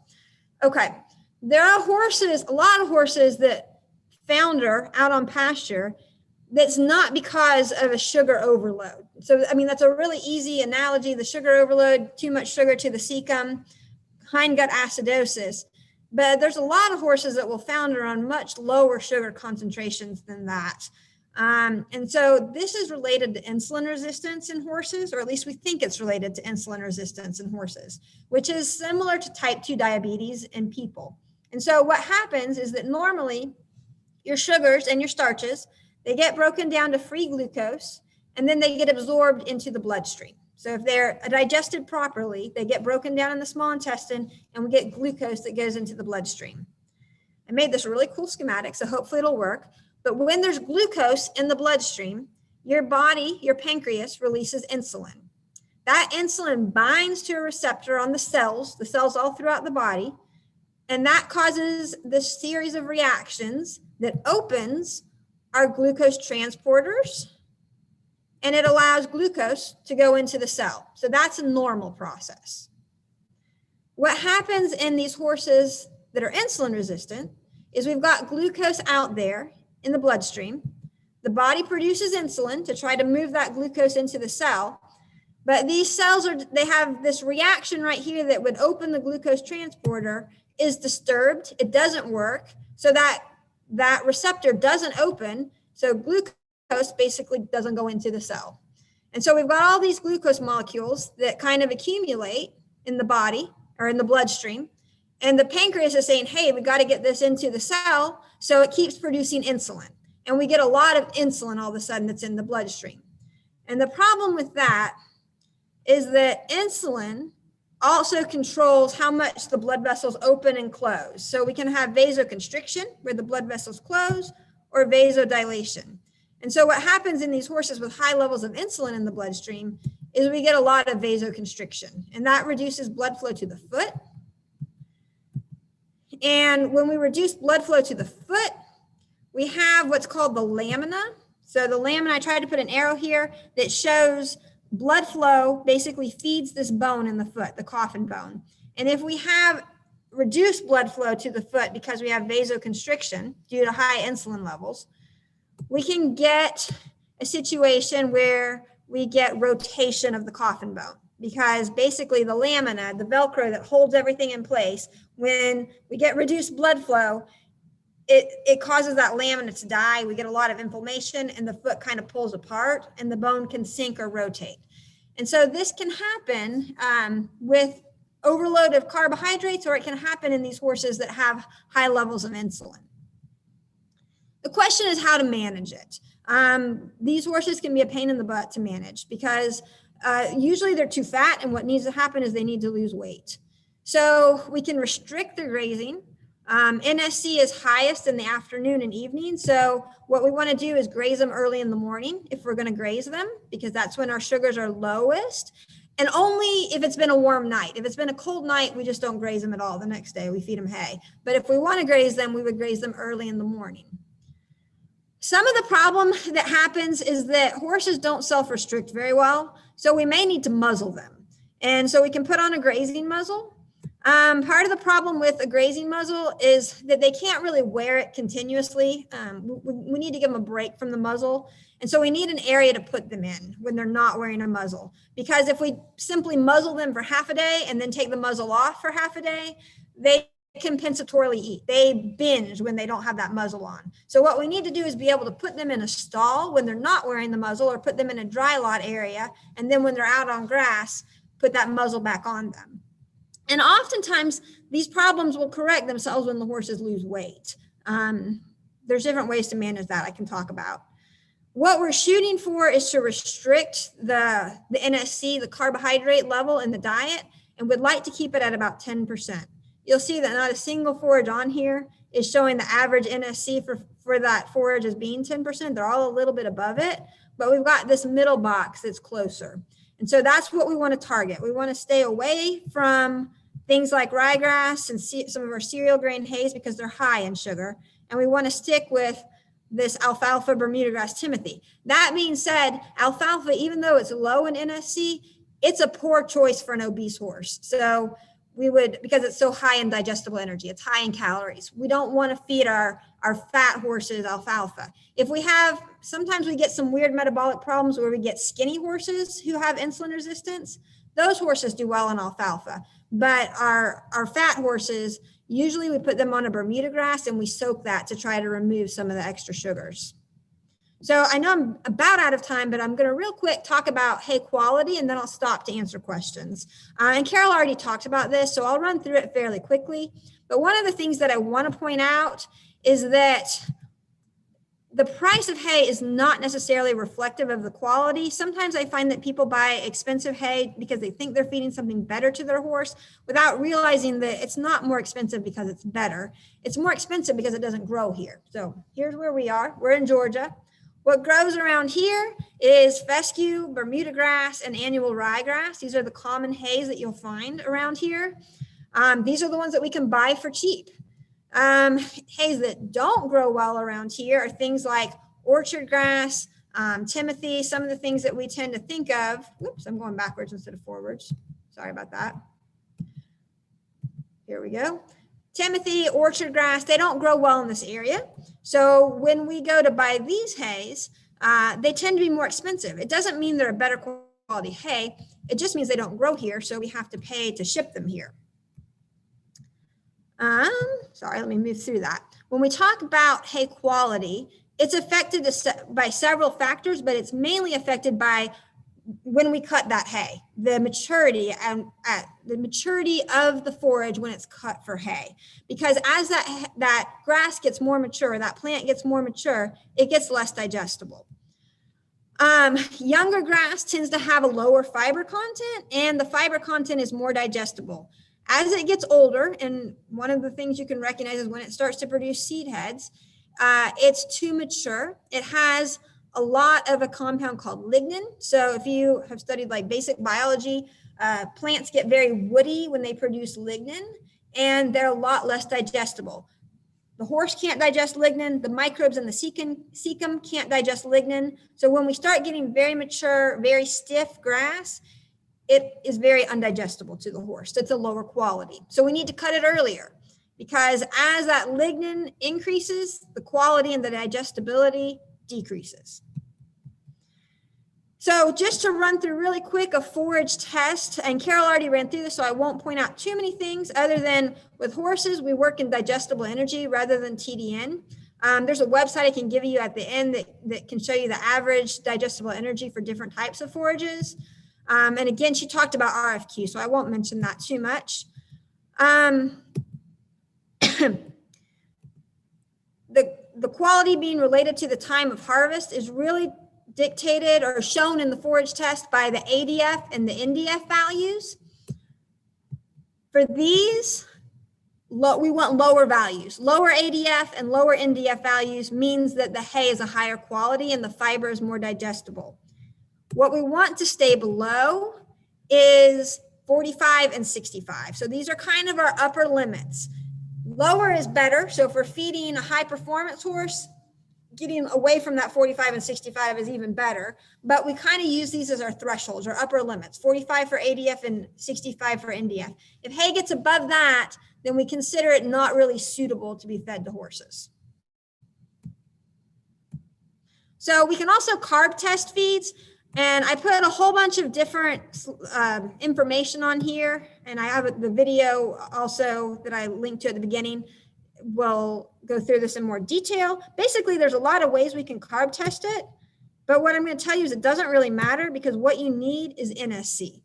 Okay, there are horses, a lot of horses that founder out on pasture that's not because of a sugar overload. So, I mean, that's a really easy analogy, the sugar overload, too much sugar to the cecum, hindgut acidosis. But there's a lot of horses that will founder on much lower sugar concentrations than that. And so this is related to insulin resistance in horses, or at least we think it's related to insulin resistance in horses, which is similar to type 2 diabetes in people. And so what happens is that normally your sugars and your starches, they get broken down to free glucose, and then they get absorbed into the bloodstream. So if they're digested properly, they get broken down in the small intestine, and we get glucose that goes into the bloodstream. I made this really cool schematic, so hopefully it'll work. But when there's glucose in the bloodstream, your body, your pancreas, releases insulin. That insulin binds to a receptor on the cells all throughout the body, and that causes this series of reactions that opens our glucose transporters, and it allows glucose to go into the cell. So that's a normal process. What happens in these horses that are insulin resistant is we've got glucose out there in the bloodstream. The body produces insulin to try to move that glucose into the cell, but these cells they have this reaction right here that would open the glucose transporter is disturbed. It doesn't work. So that receptor doesn't open. So glucose basically doesn't go into the cell. And so we've got all these glucose molecules that kind of accumulate in the body or in the bloodstream. And the pancreas is saying, hey, we got to get this into the cell. So it keeps producing insulin. And we get a lot of insulin all of a sudden that's in the bloodstream. And the problem with that is that insulin also controls how much the blood vessels open and close. So we can have vasoconstriction where the blood vessels close, or vasodilation. And so what happens in these horses with high levels of insulin in the bloodstream is we get a lot of vasoconstriction, and that reduces blood flow to the foot. And when we reduce blood flow to the foot, we have what's called the lamina. So the lamina, I tried to put an arrow here that shows blood flow basically feeds this bone in the foot, the coffin bone. And if we have reduced blood flow to the foot because we have vasoconstriction due to high insulin levels, we can get a situation where we get rotation of the coffin bone, because basically the lamina, the Velcro that holds everything in place, when we get reduced blood flow, it causes that lamina to die. We get a lot of inflammation and the foot kind of pulls apart and the bone can sink or rotate. And so this can happen with overload of carbohydrates, or it can happen in these horses that have high levels of insulin. The question is how to manage it. These horses can be a pain in the butt to manage because usually they're too fat, and what needs to happen is they need to lose weight. So we can restrict their grazing. NSC is highest in the afternoon and evening. So what we want to do is graze them early in the morning if we're going to graze them, because that's when our sugars are lowest. And only if it's been a warm night. If it's been a cold night, we just don't graze them at all. The next day we feed them hay. But if we want to graze them, we would graze them early in the morning. Some of the problem that happens is that horses don't self-restrict very well. So we may need to muzzle them. And so we can put on a grazing muzzle. Part of the problem with a grazing muzzle is that they can't really wear it continuously. We need to give them a break from the muzzle. And so we need an area to put them in when they're not wearing a muzzle. Because if we simply muzzle them for half a day and then take the muzzle off for half a day, they compensatorily eat. They binge when they don't have that muzzle on. So what we need to do is be able to put them in a stall when they're not wearing the muzzle, or put them in a dry lot area. And then when they're out on grass, put that muzzle back on them. And oftentimes these problems will correct themselves when the horses lose weight. There's different ways to manage that I can talk about. What we're shooting for is to restrict the NSC, the carbohydrate level in the diet, and would like to keep it at about 10%. You'll see that not a single forage on here is showing the average NSC for that forage as being 10%. They're all a little bit above it, but we've got this middle box that's closer. And so that's what we want to target. We want to stay away from things like ryegrass and some of our cereal grain hays because they're high in sugar. And we want to stick with this alfalfa, Bermuda grass, Timothy. That being said, alfalfa, even though it's low in NSC, it's a poor choice for an obese horse. So we would, because it's so high in digestible energy, it's high in calories. We don't want to feed our fat horses alfalfa. If we have, sometimes we get some weird metabolic problems where we get skinny horses who have insulin resistance. Those horses do well on alfalfa, but our fat horses, usually we put them on a Bermuda grass and we soak that to try to remove some of the extra sugars. So I know I'm about out of time, but I'm going to real quick talk about hay quality, and then I'll stop to answer questions. And Carol already talked about this, so I'll run through it fairly quickly. But one of the things that I want to point out is that the price of hay is not necessarily reflective of the quality. Sometimes I find that people buy expensive hay because they think they're feeding something better to their horse without realizing that it's not more expensive because it's better. It's more expensive because it doesn't grow here. So here's where we are. We're in Georgia. What grows around here is fescue, Bermuda grass, and annual ryegrass. These are the common hays that you'll find around here. These are the ones that we can buy for cheap. Hays that don't grow well around here are things like orchard grass, Timothy, some of the things that we tend to think of. Whoops, I'm going backwards instead of forwards. Sorry about that. Here we go. Timothy, orchard grass, they don't grow well in this area. So when we go to buy these hays, they tend to be more expensive. It doesn't mean they're a better quality hay. It just means they don't grow here, so we have to pay to ship them here. Sorry, let me move through that. When we talk about hay quality, it's affected by several factors, but it's mainly affected by when we cut that hay, the maturity and the maturity of the forage when it's cut for hay. Because as that grass gets more mature, that plant gets more mature, it gets less digestible. Younger grass tends to have a lower fiber content, and the fiber content is more digestible. As it gets older, and one of the things you can recognize is when it starts to produce seed heads, it's too mature. It has a lot of a compound called lignin. So if you have studied like basic biology, plants get very woody when they produce lignin, and they're a lot less digestible. The horse can't digest lignin. The microbes in the cecum can't digest lignin. So when we start getting very mature, very stiff grass, it is very undigestible to the horse. It's a lower quality. So we need to cut it earlier, because as that lignin increases, the quality and the digestibility decreases. So just to run through really quick a forage test, and Carol already ran through this, so I won't point out too many things other than with horses, we work in digestible energy rather than TDN. There's a website I can give you at the end that can show you the average digestible energy for different types of forages. And again, she talked about RFQ, so I won't mention that too much. The quality being related to the time of harvest is really dictated or shown in the forage test by the ADF and the NDF values. For these, we want lower values. Lower ADF and lower NDF values means that the hay is a higher quality and the fiber is more digestible. What we want to stay below is 45 and 65. So these are kind of our upper limits. Lower is better. So if we're feeding a high performance horse, getting away from that 45 and 65 is even better, but we kind of use these as our thresholds, our upper limits, 45 for ADF and 65 for NDF. If hay gets above that, then we consider it not really suitable to be fed to horses. So we can also carb test feeds, and I put a whole bunch of different information on here, and I have the video also that I linked to at the beginning. We'll go through this in more detail. Basically, there's a lot of ways we can carb test it, but what I'm going to tell you is it doesn't really matter, because what you need is NSC.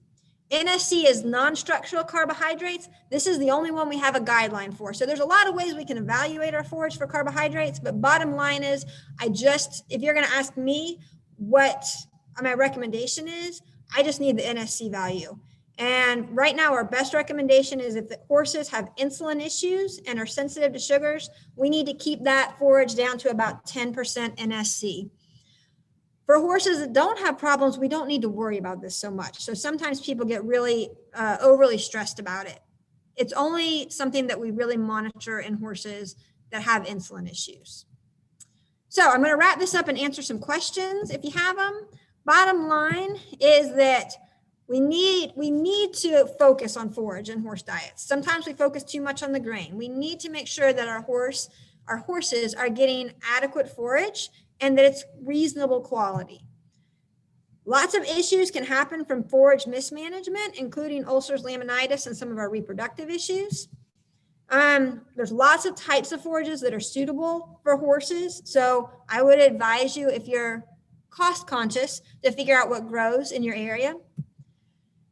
NSC is non-structural carbohydrates. This is the only one we have a guideline for. So there's a lot of ways we can evaluate our forage for carbohydrates, but bottom line is, if you're going to ask me what my recommendation is, I just need the NSC value. And right now, our best recommendation is if the horses have insulin issues and are sensitive to sugars, we need to keep that forage down to about 10% NSC. For horses that don't have problems, we don't need to worry about this so much. So sometimes people get really overly stressed about it. It's only something that we really monitor in horses that have insulin issues. So I'm going to wrap this up and answer some questions if you have them. Bottom line is that we need to focus on forage and horse diets. Sometimes we focus too much on the grain. We need to make sure that our horses are getting adequate forage and that it's reasonable quality. Lots of issues can happen from forage mismanagement, including ulcers, laminitis, and some of our reproductive issues. There's lots of types of forages that are suitable for horses. So I would advise you, if you're cost conscious, to figure out what grows in your area.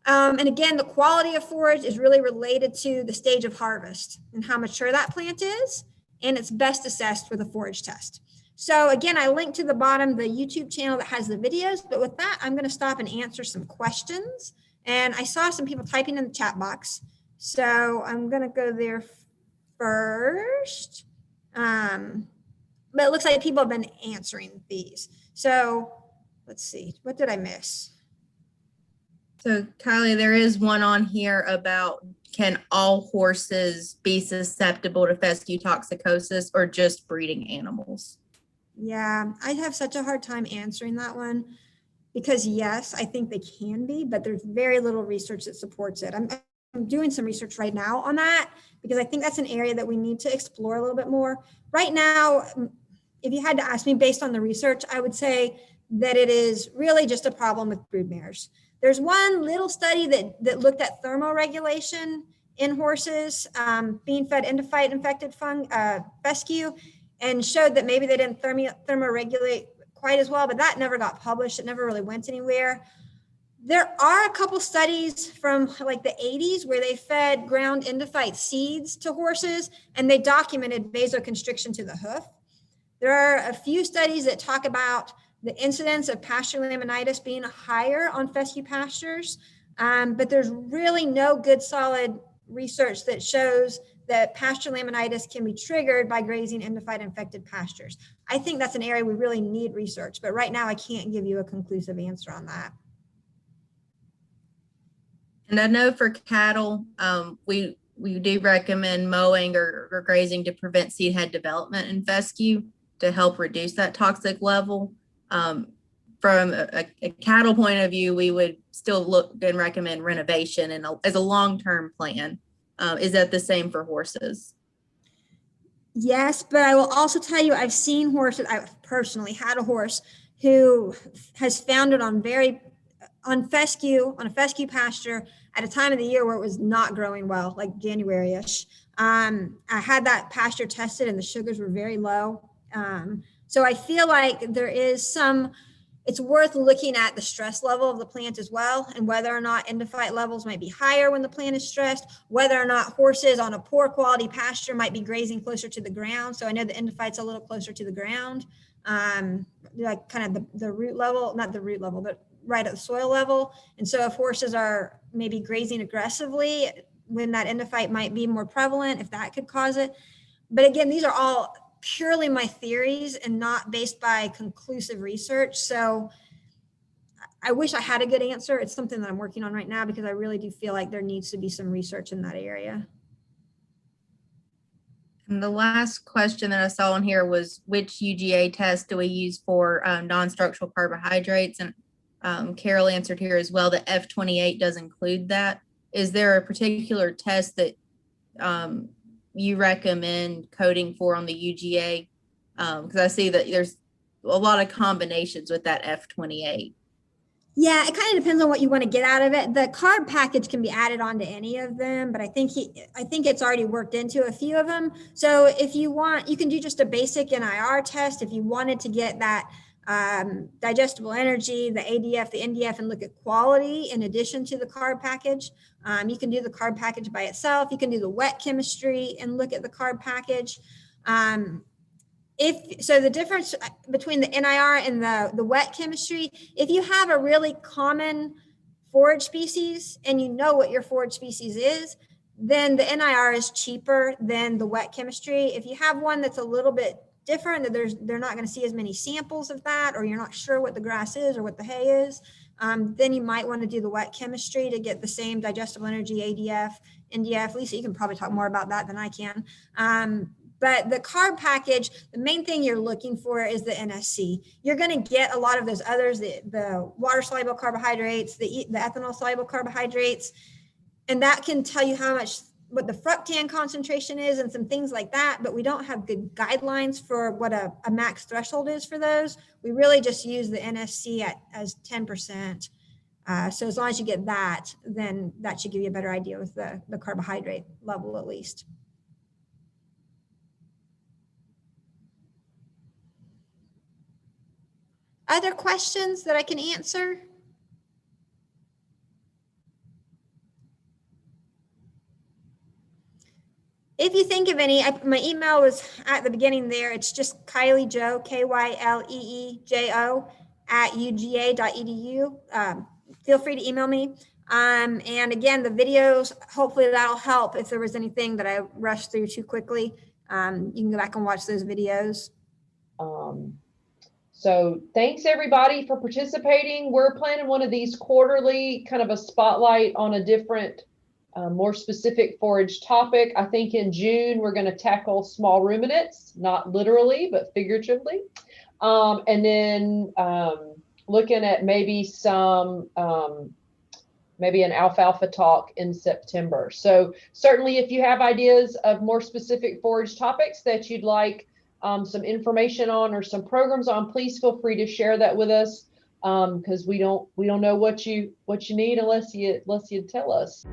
And again, the quality of forage is really related to the stage of harvest and how mature that plant is, and it's best assessed with a forage test. So again, I linked to the bottom the YouTube channel that has the videos, but with that, I'm going to stop and answer some questions. And I saw some people typing in the chat box, so I'm going to go there first. But it looks like people have been answering these. So let's see, what did I miss?
So Kylie, there is one on here about, can all horses be susceptible to fescue toxicosis or just breeding animals?
Yeah, I have such a hard time answering that one, because yes, I think they can be, but there's very little research that supports it. I'm doing some research right now on that, because I think that's an area that we need to explore a little bit more. Right now, if you had to ask me based on the research, I would say that it is really just a problem with brood mares. There's one little study that looked at thermoregulation in horses being fed endophyte-infected fescue, and showed that maybe they didn't thermoregulate quite as well, but that never got published. It never really went anywhere. There are a couple studies from like the 80s where they fed ground endophyte seeds to horses, and they documented vasoconstriction to the hoof. There are a few studies that talk about the incidence of pasture laminitis being higher on fescue pastures, but there's really no good solid research that shows that pasture laminitis can be triggered by grazing endophyte infected pastures. I think that's an area we really need research, but right now I can't give you a conclusive answer on that.
And I know for cattle, we do recommend mowing or grazing to prevent seed head development in fescue to help reduce that toxic level. From a cattle point of view, we would still look and recommend renovation and as a long-term plan. Is that the same for horses?
Yes, but I will also tell you, I've seen horses, I've personally had a horse who has foundered on a fescue pasture at a time of the year where it was not growing well, like January-ish. I had that pasture tested and the sugars were very low. So I feel like it's worth looking at the stress level of the plant as well, and whether or not endophyte levels might be higher when the plant is stressed, whether or not horses on a poor quality pasture might be grazing closer to the ground. So I know the endophyte's a little closer to the ground, like kind of the root level, not the root level, but right at the soil level. And so if horses are maybe grazing aggressively, when that endophyte might be more prevalent, if that could cause it. But again, these are all purely my theories and not based by conclusive research. So I wish I had a good answer. It's something that I'm working on right now because I really do feel like there needs to be some research in that area.
And the last question that I saw on here was, which UGA test do we use for non-structural carbohydrates? And Carol answered here as well that F28 does include that. Is there a particular test that you recommend coding for on the UGA? Because I see that there's a lot of combinations with that F28.
Yeah, it kind of depends on what you want to get out of it. The carb package can be added onto any of them, but I think it's already worked into a few of them. So if you want, you can do just a basic NIR test. If you wanted to get that digestible energy, the ADF, the NDF, and look at quality in addition to the carb package. You can do the carb package by itself. You can do the wet chemistry and look at the carb package. So the difference between the NIR and the wet chemistry, if you have a really common forage species and you know what your forage species is, then the NIR is cheaper than the wet chemistry. If you have one that's a little bit different, that they're not going to see as many samples of that, or you're not sure what the grass is or what the hay is, then you might want to do the wet chemistry to get the same digestible energy, ADF, NDF. Lisa, you can probably talk more about that than I can. But the carb package, the main thing you're looking for is the NSC. You're going to get a lot of those others, the water-soluble carbohydrates, the ethanol-soluble carbohydrates, and that can tell you what the fructan concentration is and some things like that, but we don't have good guidelines for what a max threshold is for those. We really just use the NSC as 10%. So as long as you get that, then that should give you a better idea with the carbohydrate level at least. Other questions that I can answer? If you think of any, my email was at the beginning there. It's just KylieJo, KYLEEJO @uga.edu. Feel free to email me. And again, the videos, hopefully that'll help. If there was anything that I rushed through too quickly, you can go back and watch those videos.
So thanks everybody for participating. We're planning one of these quarterly, kind of a spotlight on a different, more specific forage topic. I think in June, we're going to tackle small ruminants, not literally, but figuratively. And then looking at maybe maybe an alfalfa talk in September. So certainly if you have ideas of more specific forage topics that you'd like some information on or some programs on, please feel free to share that with us, because we don't know what you need unless you tell us.